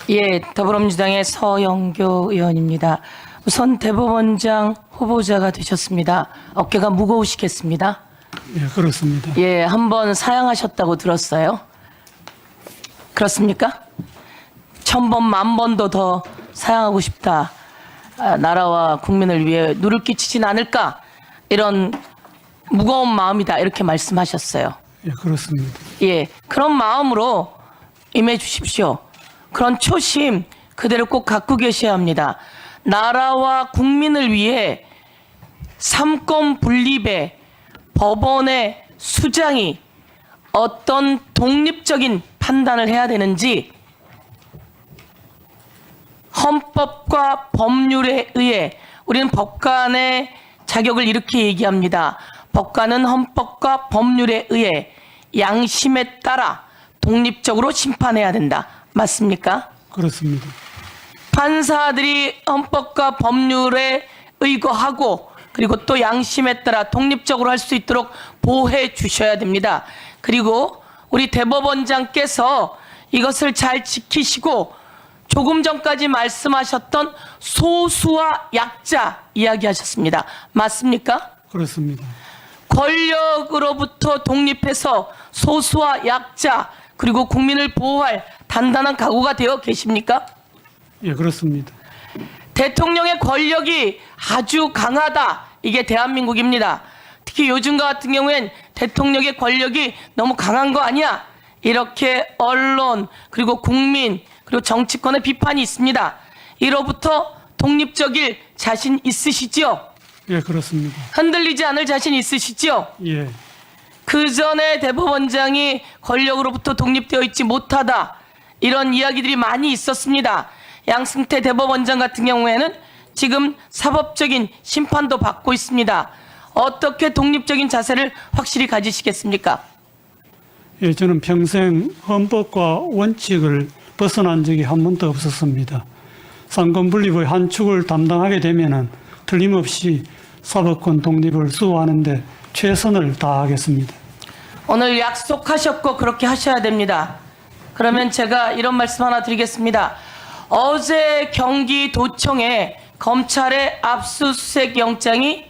예, 더불어민주당의 서영교 의원입니다. 우선 대법원장 후보자가 되셨습니다. 어깨가 무거우시겠습니다. 예, 그렇습니다. 예, 한번 사양하셨다고 들었어요. 그렇습니까? 1000번, 10,000번도 더 사양하고 싶다. 나라와 국민을 위해 누를 끼치진 않을까. 이런 무거운 마음이다. 이렇게 말씀하셨어요. 예, 그렇습니다. 예, 그런 마음으로 임해 주십시오. 그런 초심 그대로 꼭 갖고 계셔야 합니다. 나라와 국민을 위해 삼권 분립의 법원의 수장이 어떤 독립적인 판단을 해야 되는지 헌법과 법률에 의해 우리는 법관의 자격을 이렇게 얘기합니다. 법관은 헌법과 법률에 의해 양심에 따라 독립적으로 심판해야 된다. 맞습니까? 그렇습니다. 판사들이 헌법과 법률에 의거하고 그리고 또 양심에 따라 독립적으로 할 수 있도록 보호해 주셔야 됩니다. 그리고 우리 대법원장께서 이것을 잘 지키시고 조금 전까지 말씀하셨던 소수와 약자 이야기하셨습니다. 맞습니까? 그렇습니다. 권력으로부터 독립해서 소수와 약자 그리고 국민을 보호할 단단한 각오가 되어 계십니까? 예, 그렇습니다. 대통령의 권력이 아주 강하다. 이게 대한민국입니다. 특히 요즘과 같은 경우엔 대통령의 권력이 너무 강한 거 아니야? 이렇게 언론 그리고 국민 그리고 정치권의 비판이 있습니다. 이로부터 독립적일 자신 있으시지요? 예, 그렇습니다. 흔들리지 않을 자신 있으시지요? 예, 그 전에 대법원장이 권력으로부터 독립되어 있지 못하다. 이런 이야기들이 많이 있었습니다. 양승태 대법원장 같은 경우에는 지금 사법적인 심판도 받고 있습니다. 어떻게 독립적인 자세를 확실히 가지시겠습니까? 예, 저는 평생 헌법과 원칙을 벗어난 적이 한 번도 없었습니다. 삼권 분립의 한 축을 담당하게 되면은 틀림없이 사법권 독립을 수호하는데 최선을 다하겠습니다. 오늘 약속하셨고 그렇게 하셔야 됩니다. 그러면 제가 이런 말씀 하나 드리겠습니다. 어제 경기도청에 검찰의 압수수색 영장이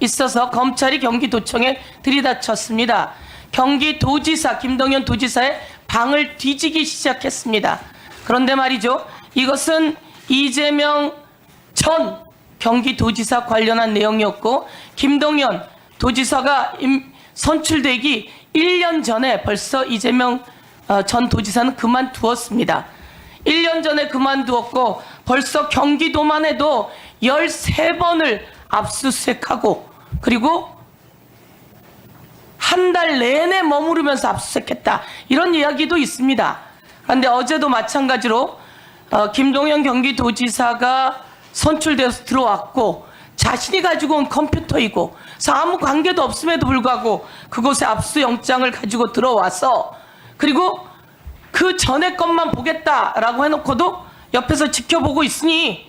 있어서 검찰이 경기도청에 들이닥쳤습니다. 경기도지사 김동연 도지사의 방을 뒤지기 시작했습니다. 그런데 말이죠. 이것은 이재명 전 경기도지사 관련한 내용이었고 김동연 도지사가 선출되기 1년 전에 벌써 이재명 전 도지사는 그만두었습니다. 1년 전에 그만두었고 벌써 경기도만 해도 13번을 압수수색하고 그리고 한 달 내내 머무르면서 압수수색했다. 이런 이야기도 있습니다. 그런데 어제도 마찬가지로 김동연 경기도지사가 선출되어서 들어왔고 자신이 가지고 온 컴퓨터이고 그래서 아무 관계도 없음에도 불구하고 그곳에 압수영장을 가지고 들어와서 그리고 그 전에 것만 보겠다라고 해놓고도 옆에서 지켜보고 있으니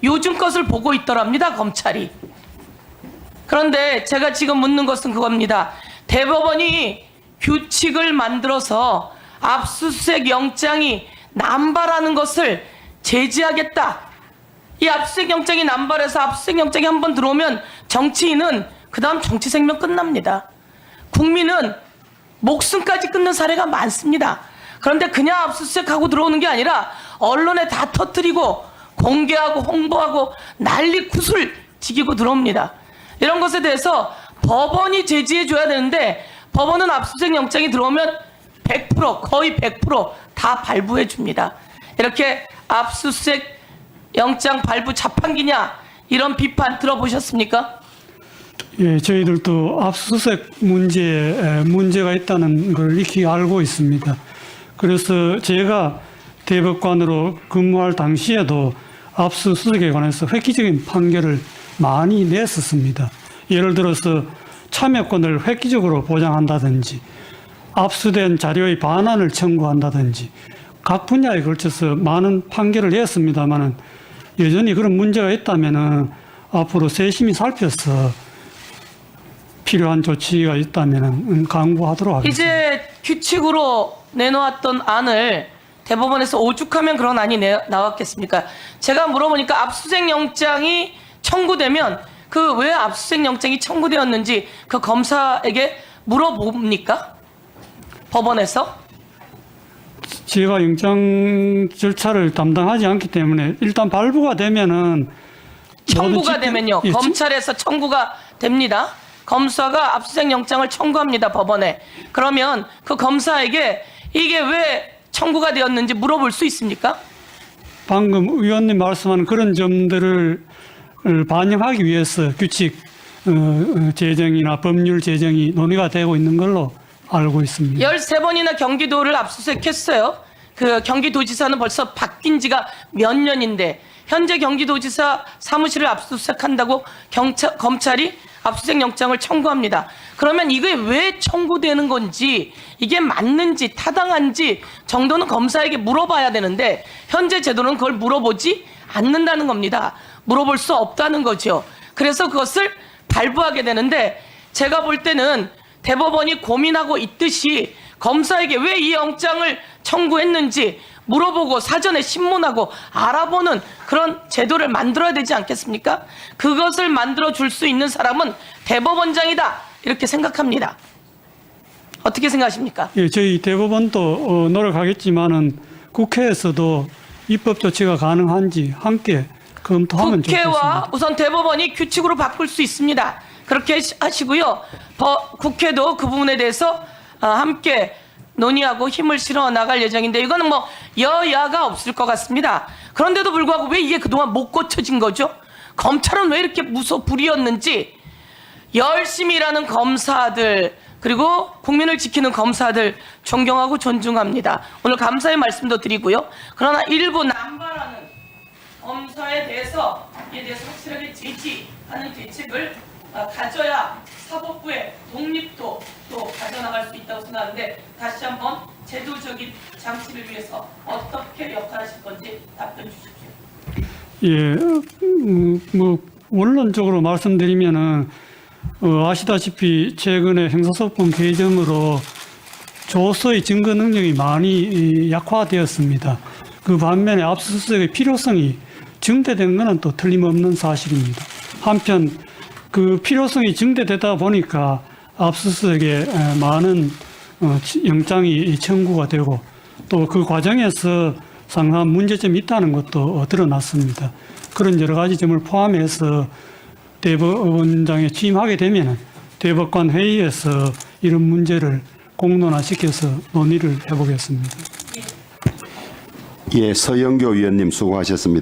요즘 것을 보고 있더랍니다, 검찰이. 그런데 제가 지금 묻는 것은 그겁니다. 대법원이 규칙을 만들어서 압수수색 영장이 남발하는 것을 제지하겠다. 이 압수수색 영장이 남발해서 압수수색 영장이 한번 들어오면 정치인은 그 다음 정치 생명 끝납니다. 국민은 목숨까지 끊는 사례가 많습니다. 그런데 그냥 압수수색하고 들어오는 게 아니라 언론에 다 터뜨리고 공개하고 홍보하고 난리 구슬 지기고 들어옵니다. 이런 것에 대해서 법원이 제지해 줘야 되는데 법원은 압수수색 영장이 들어오면 100% 거의 100% 발부해 줍니다. 이렇게 압수수색 영장 발부 자판기냐 이런 비판 들어보셨습니까? 예, 저희들도 압수수색 문제에 문제가 있다는 걸 익히 알고 있습니다. 그래서 제가 대법관으로 근무할 당시에도 압수수색에 관해서 획기적인 판결을 많이 냈었습니다. 예를 들어서 참여권을 획기적으로 보장한다든지 압수된 자료의 반환을 청구한다든지 각 분야에 걸쳐서 많은 판결을 냈습니다만은 여전히 그런 문제가 있다면은 앞으로 세심히 살펴서 필요한 조치가 있다면 강구하도록 하겠습니다. 이제 규칙으로 내놓았던 안을 대법원에서 오죽하면 그런 안이 나왔겠습니까? 제가 물어보니까 압수수색 영장이 청구되면 그 왜 압수수색 영장이 청구되었는지 그 검사에게 물어봅니까? 법원에서? 제가 영장 절차를 담당하지 않기 때문에 일단 발부가 되면은 청구가 되면요. 예, 검찰에서 청구가 됩니다. 검사가 압수수색 영장을 청구합니다. 법원에. 그러면 그 검사에게 이게 왜 청구가 되었는지 물어볼 수 있습니까? 방금 의원님 말씀하는 그런 점들을 반영하기 위해서 규칙 제정이나 법률 제정이 논의가 되고 있는 걸로 알고 있습니다. 13번이나 경기도를 압수수색했어요. 그 경기도지사는 벌써 바뀐 지가 몇 년인데 현재 경기도지사 사무실을 압수수색한다고 검찰이 압수수색 영장을 청구합니다. 그러면 이게 왜 청구되는 건지 이게 맞는지 타당한지 정도는 검사에게 물어봐야 되는데 현재 제도는 그걸 물어보지 않는다는 겁니다. 물어볼 수 없다는 거죠. 그래서 그것을 발부하게 되는데 제가 볼 때는 대법원이 고민하고 있듯이 검사에게 왜 이 영장을 청구했는지 물어보고 사전에 신문하고 알아보는 그런 제도를 만들어야 되지 않겠습니까? 그것을 만들어 줄 수 있는 사람은 대법원장이다 이렇게 생각합니다. 어떻게 생각하십니까? 예, 저희 대법원도 노력하겠지만은 국회에서도 입법 조치가 가능한지 함께 검토하면 국회와 좋겠습니다. 우선 대법원이 규칙으로 바꿀 수 있습니다. 그렇게 하시고요. 국회도 그 부분에 대해서 함께 논의하고 힘을 실어 나갈 예정인데 이거는 뭐 여야가 없을 것 같습니다. 그런데도 불구하고 왜 이게 그동안 못 고쳐진 거죠? 검찰은 왜 이렇게 불이었는지 열심히 일하는 검사들 그리고 국민을 지키는 검사들 존경하고 존중합니다. 오늘 감사의 말씀도 드리고요. 그러나 일부 남발하는 검사에 대해서 이에 대해서 확실하게 제지하는 대책을 가져야 사법부의 독립도 또 가져나갈 수 있다고 생각하는데 다시 한번 제도적인 장치를 위해서 어떻게 역할하실 건지 답변 주십시오. 예, 뭐 원론적으로 말씀드리면은 아시다시피 최근에 형사소송 개정으로 조서의 증거 능력이 많이 약화되었습니다. 그 반면에 압수수색의 필요성이 증대된 것은 또 틀림없는 사실입니다. 한편 그 필요성이 증대되다 보니까 압수수색에 많은 영장이 청구가 되고 또 그 과정에서 상당한 문제점이 있다는 것도 드러났습니다. 그런 여러 가지 점을 포함해서 대법원장에 취임하게 되면 대법관 회의에서 이런 문제를 공론화시켜서 논의를 해보겠습니다. 예, 서영교 위원님 수고하셨습니다.